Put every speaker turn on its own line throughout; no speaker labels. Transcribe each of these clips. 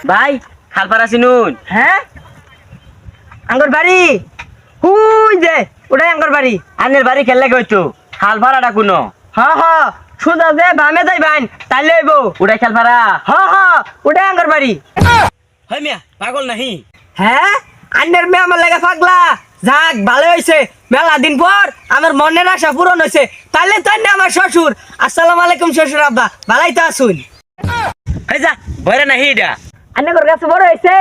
ভাই খালপাড়া চিনুন?
হ্যাঁ আঙ্গর বাড়ি হুই যে ওটাই আঙ্গর বাড়ি।
আনের বাড়ি খেললে কইতো খালপাড়াটা কোনো?
হ হ সুদা যে বামে যাই বাইন তাইলে আইবো।
ওটাই খালপাড়া?
হ হ ওটাই আঙ্গর বাড়ি।
হয় মিয়া পাগল নাহি?
হ্যাঁ আন্নের মেয়ে আমার লাগে পাগলা। যাক ভালো হয়েছে, মেলা দিন পর আমার মনের আশা পূরণ হয়েছে। তাইলে তাই না আমার শ্বশুর। আসসালামু আলাইকুম শ্বশুর আব্বা, ভালাই তো আসুন।
হয়ে যা ভয়রা নাহি এটা।
আন্নের কাছে বড় হয়েছে,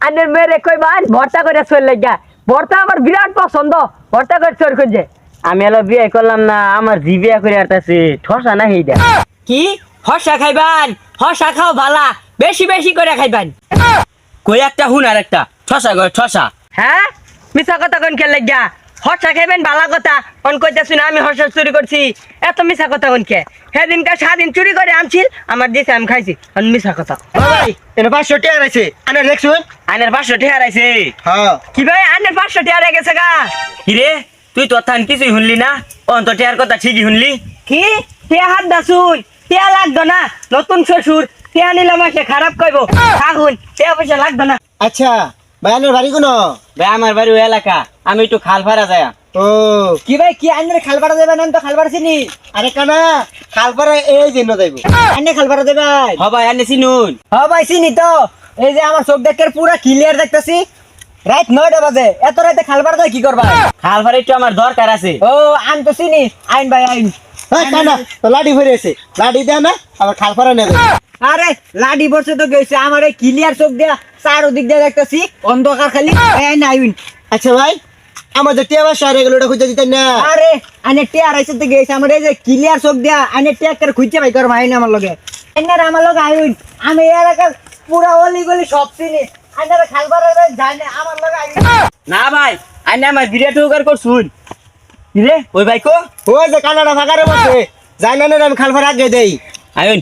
আন্নের মেয়েরে কইবার ভর্তা করে চল লাগা। ভর্তা আমার বিরাট পছন্দ, ভর্তা করে চল খুঁজে।
আমি এলো বিয়ে করলাম না, আমার জি বিয়ে করে আসতেছে ঠসা নাহি এটা।
কি হসা খাইবান? হসা খাও ভালা, বেশি বেশি করে খাইবান।
কই একটা হুন আর একটা ঠসা করে ঠসা।
হ্যাঁ মিছা কথা কোন খেলে গা? হসা খাইবেন ভালা কথা কোন কইতাছি না আমি হসা চুরি করছি? এত মিছা কথা কোন কে? সেদিনকে স্বাধীন চুরি করে আনছিল আমার দিয়েছে, আমি খাইছি। মিছা কথা।
ভাই এটা 500 টাকা আছে আনের দেখছুন?
আইনের 500 টাকা আইছে।
হ্যাঁ
কি ভাই আন্নের 500 টাকা রেখে গেছে গা?
কিরে তুই তো থান কিছুই শুনলি না? অন্ত টেয়ার কথা ঠিকই শুনলি।
কি টিয়া হাত দাসুন? টিয়া লাগতো না, নতুন শ্বশুর টিয়া নিলাম সে খারাপ কইব। থাকুন টিয়া পয়সা লাগতো না।
আচ্ছা ভাই আনের বাড়ি কোন?
ভাই আমার বাড়ি ওই এলাকা, আমি একটু খালপাড়া যায়।
ও
কি ভাই কি আন্নের খালপাড়া দেবেন? আমি তো খালপাড়া চিনি।
আরে কানা খালপাড়া এই দিন যাইব।
আন্নে খালপাড়া দেবেন?
হ ভাই আনে চিনুন?
হ্যাঁ ভাই চিনি তো। এই যে আমার চোখ দেখে পুরা ক্লিয়ার দেখতেছি। রাত 9টা বাজে, এত রাতে খালপাড়া যায় কি করবা?
খালপাড়া একটু আমার দরকার আছে।
ও আমি তো চিনি। আইন ভাই আইন।
হ্যাঁ কানা তো লাডি ভরে আছে, লাডি দেয় না আবার খালপাড়া নেবে।
আরে লাডি বসে তো গেছে, আমার এই ক্লিয়ার চোখ দিয়া চারদিক দিয়ে দেখতেছি অন্ধকার খালি। আইন আইন।
আচ্ছা ভাই আমাদের টিয়া বাসা আর এগুলোটা খুঁজে দিতেন না?
আরে আনে টিয়া রাইছে তো গেছে, আমার এই যে ক্লিয়ার চোখ দিয়া আনে টিয়া করে খুঁজে ভাই কর ভাই না আমার লগে। আইনার আমার লগে আইন। আমি এই এলাকার পুরা অলি গলি সব চিনি। আইনার খালপাড়া জানে আমার লগে আইন।
না ভাই আইনে আমার বিরাট উপকার করছুন। কিরে ওই ভাই কো?
ওই যে কানাডা ফাঁকারে বসে যাই না আমি খালপাড়া আগে দেই।
আইন